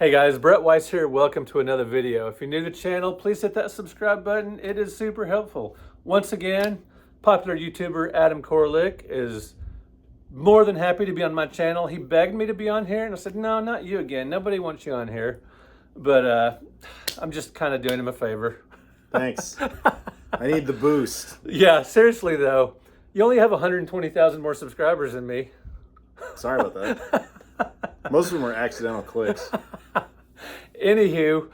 Hey guys, Brett Weiss here. Welcome to another video. If you're new to the channel, please hit that subscribe button. It is super helpful. Once again, popular YouTuber Adam Koralik is more than happy to be on my channel. He begged me to be on here and I said, no, not you again. Nobody wants you on here. But I'm just kind of doing him a favor. Thanks. I need the boost. Yeah, seriously though, you only have 120,000 more subscribers than me. Sorry about that. Most of them were accidental clicks. Anywho,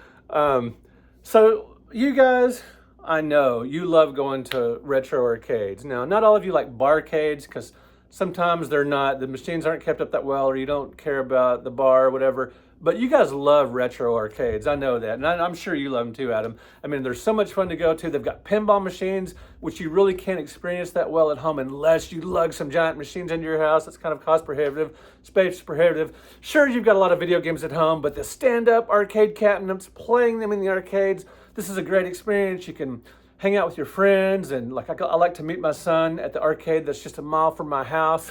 so you guys, I know you love going to retro arcades. Now, not all of you like barcades because sometimes the machines aren't kept up that well, or you don't care about the bar or whatever. But you guys love retro arcades. I know that. And I'm sure you love them too, Adam. I mean, there's so much fun to go to. They've got pinball machines, which you really can't experience that well at home unless you lug some giant machines into your house. That's kind of cost prohibitive, space prohibitive. Sure, you've got a lot of video games at home, but the stand-up arcade cabinets, playing them in the arcades, this is a great experience. You can hang out with your friends, and like I like to meet my son at the arcade that's just a mile from my house.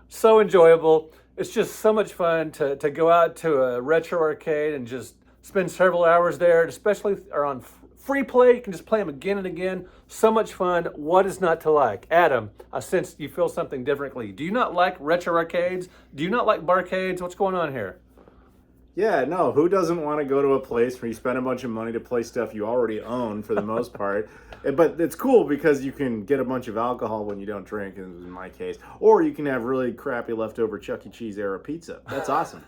So enjoyable. It's just so much fun to go out to a retro arcade and just spend several hours there, especially are on free play. You can just play them again and again. So much fun. What is not to like? Adam, I sense you feel something differently. Do you not like retro arcades? Do you not like barcades? What's going on here? Yeah, no, who doesn't want to go to a place where you spend a bunch of money to play stuff you already own for the most part? But it's cool because you can get a bunch of alcohol when you don't drink, in my case. Or you can have really crappy leftover Chuck E. Cheese era pizza. That's awesome.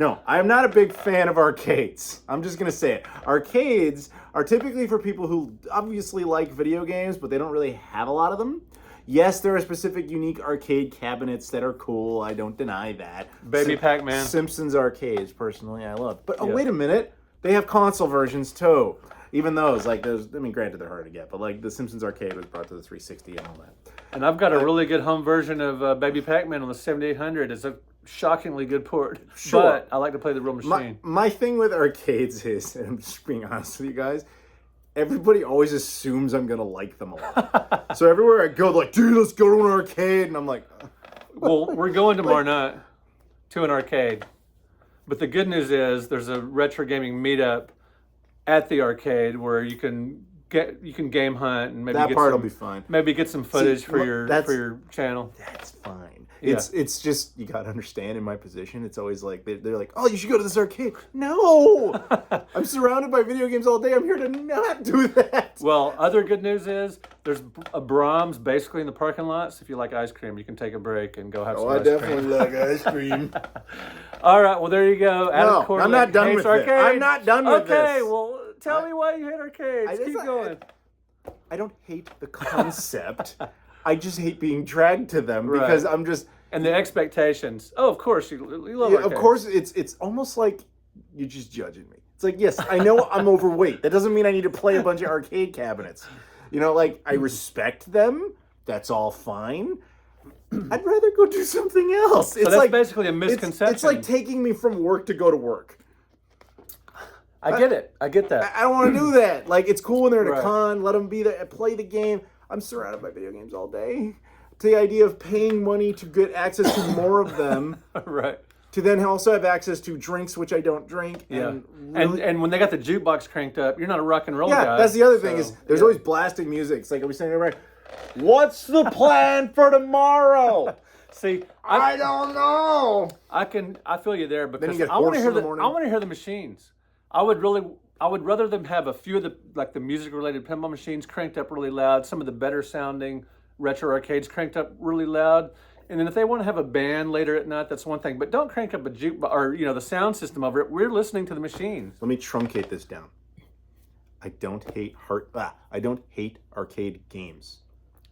No, I'm not a big fan of arcades. I'm just going to say it. Arcades are typically for people who obviously like video games, but they don't really have a lot of them. Yes, there are specific unique arcade cabinets that are cool. I don't deny that. Baby Pac-Man. Simpsons arcades, personally, I love. But wait a minute. They have console versions, too. Even those, like those, I mean, granted, they're hard to get, but like the Simpsons arcade was brought to the 360 and all that. And I've got a really good home version of Baby Pac-Man on the 7800. It's a shockingly good port. Sure. But I like to play the real machine. My thing with arcades is, and I'm just being honest with you guys, everybody always assumes I'm gonna like them a lot. So everywhere I go, they're like, dude, let's go to an arcade, and I'm like, well, we're going tomorrow night to an arcade. But the good news is there's a retro gaming meetup at the arcade where you can game hunt and maybe that get part some, will be fine. Maybe get some footage for your channel. That's fine. Yeah. It's just, you gotta understand, in my position, it's always like they're like, oh, you should go to this arcade. No, I'm surrounded by video games all day. I'm here to not do that. Well, other good news is there's a Brahms basically in the parking lot. So if you like ice cream, you can take a break and go have some ice cream. I definitely like ice cream. All right, well, there you go. Adam Koralik I'm not done with arcades. it. I'm not done with this. Okay, well, tell me why you hate arcades. Keep going. I don't hate the concept. I just hate being dragged to them because I'm just... And the expectations. Oh, of course, you love arcades. Of course, it's almost like you're just judging me. It's like, yes, I know I'm overweight. That doesn't mean I need to play a bunch of arcade cabinets. You know, like, I respect them. That's all fine. I'd rather go do something else. So that's basically a misconception. It's like taking me from work to go to work. I get it. I get that. I don't want to do that. Like, it's cool when they're at a con. Let them be there. Play the game. I'm surrounded by video games all day. The idea of paying money to get access to more of them. Right. To then also have access to drinks, which I don't drink. Yeah. And, and when they got the jukebox cranked up, you're not a rock and roll guy. Yeah, that's the other thing is there's always blasting music. It's like, are we saying right? What's the plan for tomorrow? See, I don't know. I feel you there because I want to hear the machines. I would rather them have a few of the music related pinball machines cranked up really loud, some of the better sounding retro arcades cranked up really loud. And then if they want to have a band later at night, that's one thing. But don't crank up a jukebox or the sound system over it. We're listening to the machines. Let me truncate this down. I don't hate arcade games.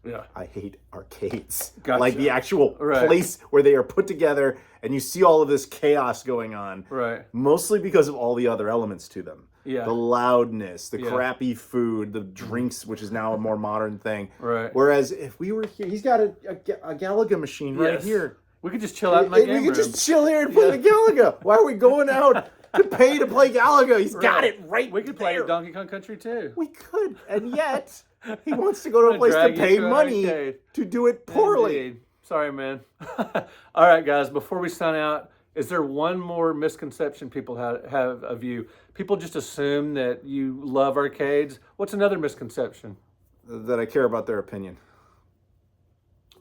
Yeah. I hate arcades. Gotcha. Like the actual place where they are put together and you see all of this chaos going on. Right. Mostly because of all the other elements to them. Yeah. The loudness, the crappy food, the drinks, which is now a more modern thing. Right. Whereas if we were here, he's got a Galaga machine right here. We could just chill out in my game room. We could just chill here and play the Galaga. Why are we going out to pay to play Galaga? He's got it right We could play Donkey Kong Country too. We could. And yet, he wants to go to a place to pay money to do it poorly. Indeed. Sorry, man. All right, guys, before we sign out, Is there one more misconception people have of you? People just assume that you love arcades. What's another misconception? That I care about their opinion.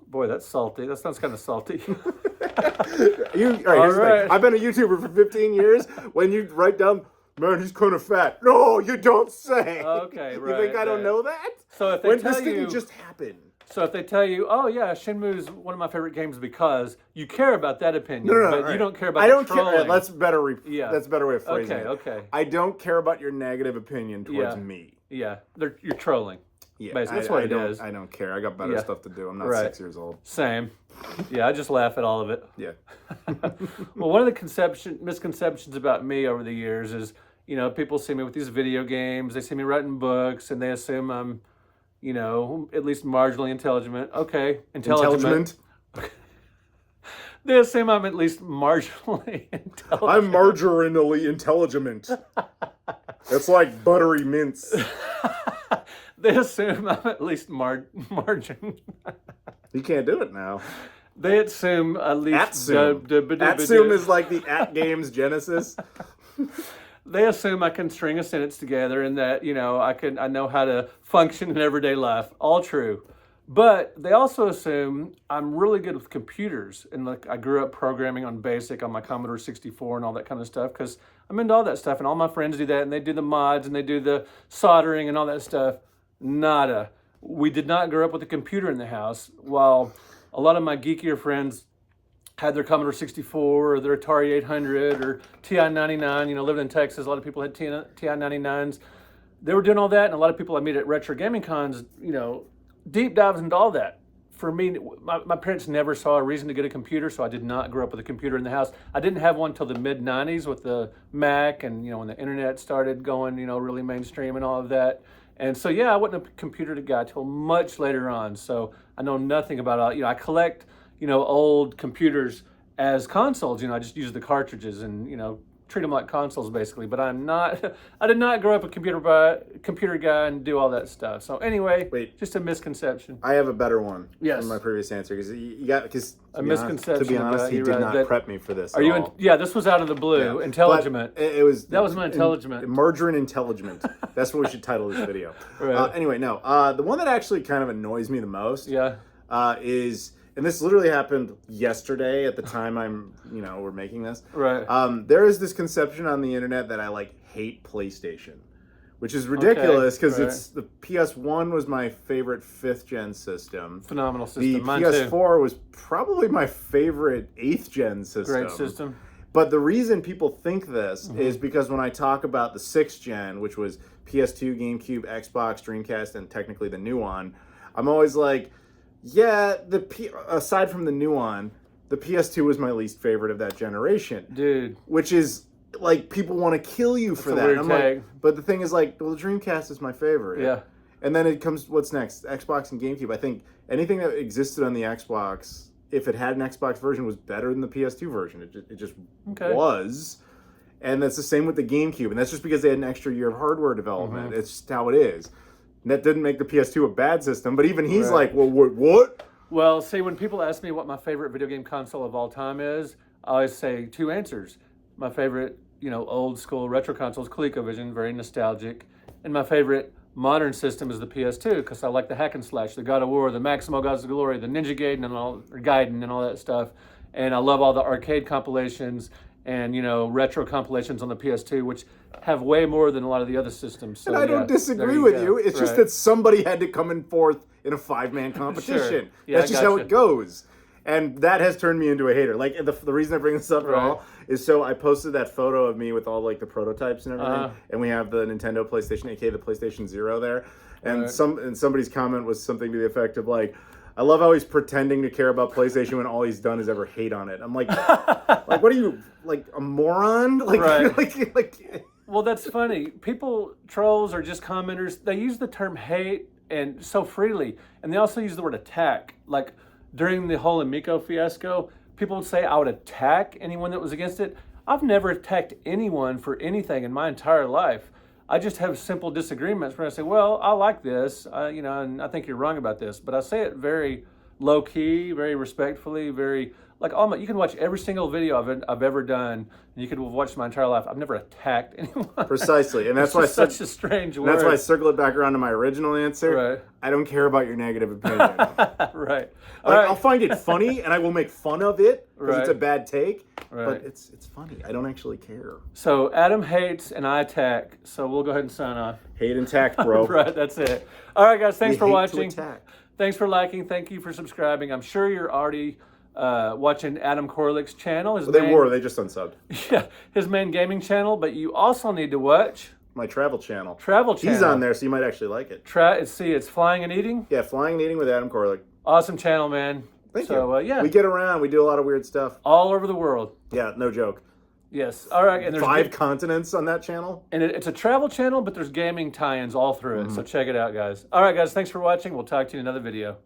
Boy, that's salty. That sounds kind of salty. Here's the thing. I've been a YouTuber for 15 years. When you write down, man, he's kind of fat. No, you don't say. Okay, right. You think I don't know that? So if they tell this you, didn't just happen. So if they tell you, oh yeah, Shenmue's one of my favorite games because you care about that opinion, No, but you don't care about I the don't trolling. care. That's a better way of phrasing it. Okay. I don't care about your negative opinion towards me. Yeah, you're trolling. Yeah, basically, that's what it is. I don't care. I got better stuff to do. I'm not 6 years old. Same. Yeah, I just laugh at all of it. Yeah. Well, one of the misconceptions about me over the years is, people see me with these video games, they see me writing books, and they assume I'm, at least marginally intelligent. Okay, intelligent. They assume I'm at least marginally intelligent. I'm marginally intelligent. It's like buttery mints. They assume I'm at least margin. You can't do it now. They assume at least... Atsum is like the at games genesis. They assume I can string a sentence together and that, I know how to function in everyday life. All true. But they also assume I'm really good with computers. And I grew up programming on BASIC on my Commodore 64 and all that kind of stuff because I'm into all that stuff. And all my friends do that and they do the mods and they do the soldering and all that stuff. Nada. We did not grow up with a computer in the house. While a lot of my geekier friends had their Commodore 64 or their Atari 800 or TI-99, living in Texas, a lot of people had TI-99s. They were doing all that, and a lot of people I meet at retro gaming cons, deep dives into all that. For me, my parents never saw a reason to get a computer, so I did not grow up with a computer in the house. I didn't have one until the mid-90s with the Mac and, when the internet started going, really mainstream and all of that. And so, I wasn't a computer guy till much later on. So I know nothing about it. I collect, old computers as consoles. I just use the cartridges and, treat them like consoles basically. But I did not grow up a computer guy and do all that stuff. So anyway, just a misconception. I have a better one from my previous answer because a misconception. To be honest, he did not prep me for this. Are you? This was out of the blue. Yeah. Intelligent. That was my intelligent. Margarine intelligent. That's what we should title this video. Right. Anyway, no. The one that actually kind of annoys me the most. Is. And this literally happened yesterday at the time we're making this. Right. There is this conception on the internet that I hate PlayStation, which is ridiculous because it's the PS1 was my favorite 5th gen system. Phenomenal system. The Mine PS4 was probably my favorite 8th gen system. Great system. But the reason people think this is because when I talk about the 6th gen, which was PS2, GameCube, Xbox, Dreamcast, and technically the new one, I'm always like, yeah, aside from the new one, the PS2 was my least favorite of that generation. Dude. Which is, people want to kill you for that. Weird tag. But the thing is, the Dreamcast is my favorite. Yeah. And then it comes, what's next? Xbox and GameCube. I think anything that existed on the Xbox, if it had an Xbox version, was better than the PS2 version. It just was. And that's the same with the GameCube. And that's just because they had an extra year of hardware development. It's just how it is. And that didn't make the PS2 a bad system, but even he's like, well, what? Well, see, when people ask me what my favorite video game console of all time is, I always say two answers. My favorite, old school retro console is ColecoVision, very nostalgic. And my favorite modern system is the PS2 because I like the hack and slash, the God of War, the Maximo Gods of Glory, the Ninja Gaiden and all that stuff. And I love all the arcade compilations and, retro compilations on the PS2, which have way more than a lot of the other systems. So, and I don't disagree with you. It's just that somebody had to come in fourth in a 5-man competition. Sure. Yeah, that's just how it goes. And that has turned me into a hater. The reason I bring this up at all is so I posted that photo of me with all the prototypes and everything, and we have the Nintendo PlayStation, aka the PlayStation Zero there. And somebody's comment was something to the effect of I love how he's pretending to care about PlayStation when all he's done is ever hate on it. I'm like, what are you, a moron? Well, that's funny. Trolls or just commenters, they use the term hate and so freely, and they also use the word attack. During the whole Amico fiasco, people would say I would attack anyone that was against it. I've never attacked anyone for anything in my entire life. I just have simple disagreements where I say, well, I like this, and I think you're wrong about this. But I say it very low key, very respectfully, very like almost. You can watch every single video I've ever done, and you could watch my entire life. I've never attacked anyone. Precisely, and that's why such a strange word. That's why I circle it back around to my original answer. Right. I don't care about your negative opinion. Right. I'll find it funny, and I will make fun of it because it's a Right. bad take. Right. But it's funny. I don't actually care. So Adam hates and I attack. So we'll go ahead and sign off. Hate and tact, bro. Right. That's it. All right, guys. Thanks We for hate to watching. attack. Thanks for liking. Thank you for subscribing. I'm sure you're already watching Adam Koralik's channel. They just unsubbed. Yeah, his main gaming channel. But you also need to watch My travel channel. Travel Channel. He's on there, so you might actually like it. It's Flying and Eating. Yeah, Flying and Eating with Adam Koralik. Awesome channel, man. Thank you. Yeah, We get around. We do a lot of weird stuff. all over the world. Yeah, no joke. Yes. All right. And there's 5 continents on that channel. And it's a travel channel, but there's gaming tie-ins all through it. So check it out, guys. All right, guys. Thanks for watching. We'll talk to you in another video.